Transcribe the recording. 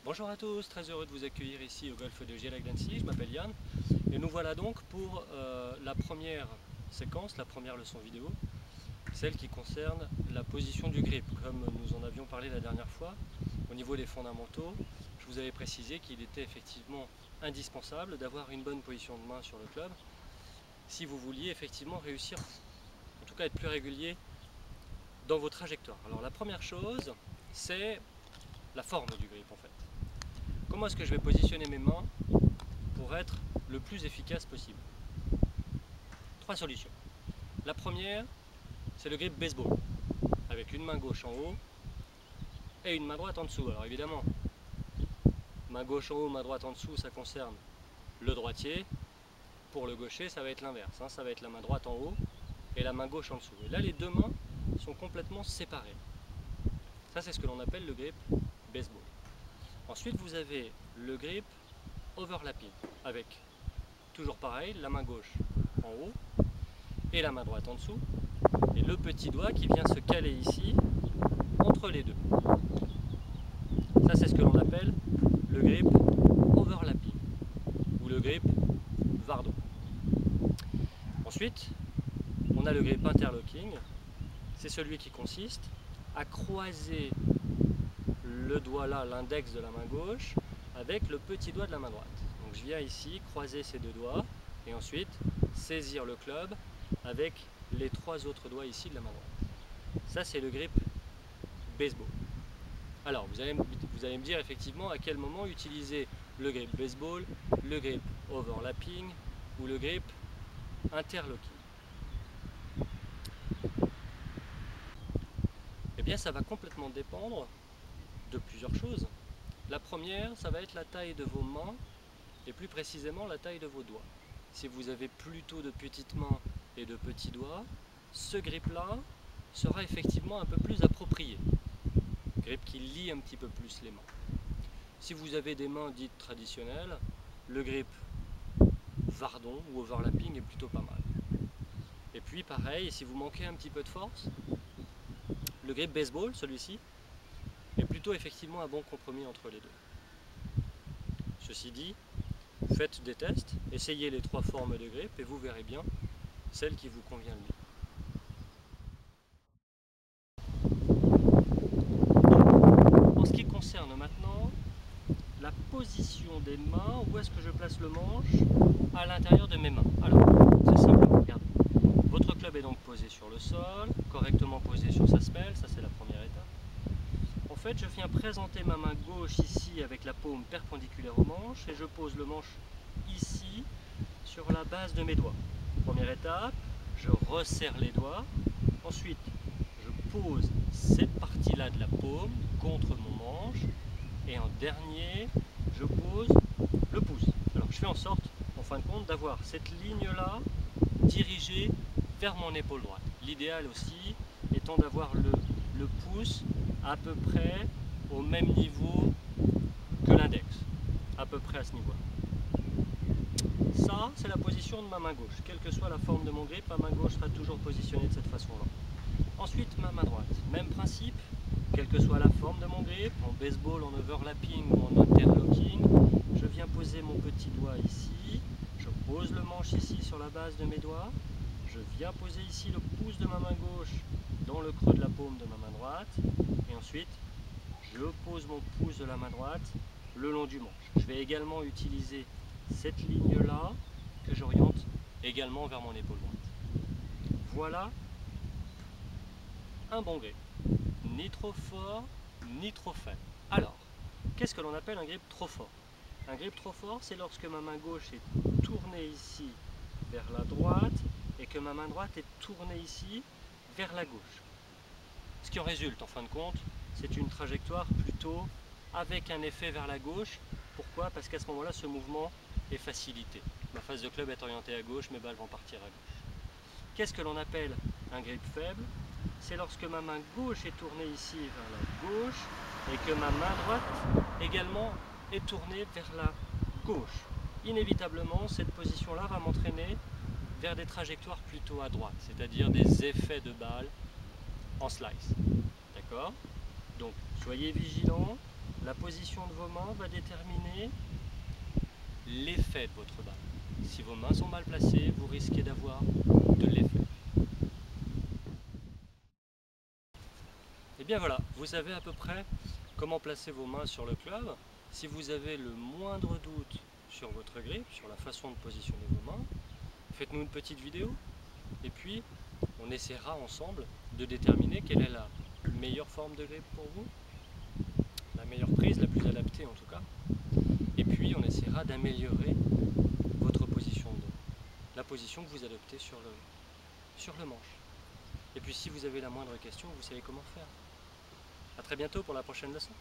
Bonjour à tous, très heureux de vous accueillir ici au golfe de Gielagh d'Annecy. Je m'appelle Yann et nous voilà donc pour la première séquence, la première leçon vidéo, celle qui concerne la position du grip. Comme nous en avions parlé la dernière fois, au niveau des fondamentaux, je vous avais précisé qu'il était effectivement indispensable d'avoir une bonne position de main sur le club si vous vouliez effectivement réussir, en tout cas être plus régulier dans vos trajectoires. Alors la première chose, c'est la forme du grip en fait. Comment est-ce que je vais positionner mes mains pour être le plus efficace possible? Trois solutions. La première, c'est le grip baseball, avec une main gauche en haut et une main droite en dessous. Alors évidemment, main gauche en haut, main droite en dessous, ça concerne le droitier. Pour le gaucher, ça va être l'inverse, hein. Ça va être la main droite en haut et la main gauche en dessous. Et là, les deux mains sont complètement séparées. Ça, c'est ce que l'on appelle le grip baseball. Ensuite, vous avez le grip overlapping, avec toujours pareil, la main gauche en haut et la main droite en dessous, et le petit doigt qui vient se caler ici entre les deux. Ça, c'est ce que l'on appelle le grip overlapping ou le grip Vardon. Ensuite, on a le grip interlocking. C'est celui qui consiste à croiser le doigt là, l'index de la main gauche, avec le petit doigt de la main droite. Donc je viens ici croiser ces deux doigts et ensuite saisir le club avec les trois autres doigts ici de la main droite. Ça, c'est le grip baseball. Alors vous allez me dire effectivement à quel moment utiliser le grip baseball, le grip overlapping ou le grip interlocking. Eh bien, ça va complètement dépendre de plusieurs choses. La première, ça va être la taille de vos mains et plus précisément la taille de vos doigts. Si vous avez plutôt de petites mains et de petits doigts, ce grip-là sera effectivement un peu plus approprié. Grip qui lie un petit peu plus les mains. Si vous avez des mains dites traditionnelles, le grip Vardon ou overlapping est plutôt pas mal. Et puis pareil, si vous manquez un petit peu de force, le grip baseball, celui-ci, est plutôt effectivement un bon compromis entre les deux. Ceci dit, faites des tests, essayez les trois formes de grip et vous verrez bien celle qui vous convient le mieux. En ce qui concerne maintenant la position des mains, où est-ce que je place le manche à l'intérieur de mes mains? Alors, c'est simple, regardez. Votre club est donc posé sur le sol, correctement posé sur sa semelle, ça c'est la première étape. En fait, je viens présenter ma main gauche ici avec la paume perpendiculaire au manche et je pose le manche ici sur la base de mes doigts. Première étape, je resserre les doigts. Ensuite, je pose cette partie-là de la paume contre mon manche. Et en dernier, je pose le pouce. Alors je fais en sorte, en fin de compte, d'avoir cette ligne-là dirigée vers mon épaule droite. L'idéal aussi étant d'avoir le pouce à peu près au même niveau que l'index. À peu près à ce niveau-là. Ça, c'est la position de ma main gauche. Quelle que soit la forme de mon grip, ma main gauche sera toujours positionnée de cette façon-là. Ensuite, ma main droite. Même principe, quelle que soit la forme de mon grip, en baseball, en overlapping ou en interlocking, je viens poser mon petit doigt ici, je pose le manche ici sur la base de mes doigts, je viens poser ici le pouce de ma main gauche dans le creux de la paume de ma main droite, et ensuite, je pose mon pouce de la main droite le long du manche. Je vais également utiliser cette ligne-là que j'oriente également vers mon épaule droite. Voilà un bon grip. Ni trop fort, ni trop faible. Alors, qu'est-ce que l'on appelle un grip trop fort? Un grip trop fort, c'est lorsque ma main gauche est tournée ici vers la droite et que ma main droite est tournée ici vers la gauche. Ce qui en résulte, en fin de compte, c'est une trajectoire plutôt avec un effet vers la gauche. Pourquoi? Parce qu'à ce moment-là, ce mouvement est facilité. Ma face de club est orientée à gauche, mes balles vont partir à gauche. Qu'est-ce que l'on appelle un grip faible? C'est lorsque ma main gauche est tournée ici vers la gauche et que ma main droite également est tournée vers la gauche. Inévitablement, cette position-là va m'entraîner vers des trajectoires plutôt à droite, c'est-à-dire des effets de balle en slice. D'accord? Donc, soyez vigilants, La position de vos mains va déterminer l'effet de votre balle. Si vos mains sont mal placées, vous risquez d'avoir de l'effet. Et bien voilà, vous savez à peu près comment placer vos mains sur le club. Si vous avez le moindre doute sur votre grip, sur la façon de positionner vos mains, faites-nous une petite vidéo et puis on essaiera ensemble de déterminer quelle est la meilleure forme de grip pour vous, la meilleure prise, la plus adaptée en tout cas, et puis on essaiera d'améliorer votre position, la position que vous adoptez sur le manche. Et puis si vous avez la moindre question, vous savez comment faire. A très bientôt pour la prochaine leçon.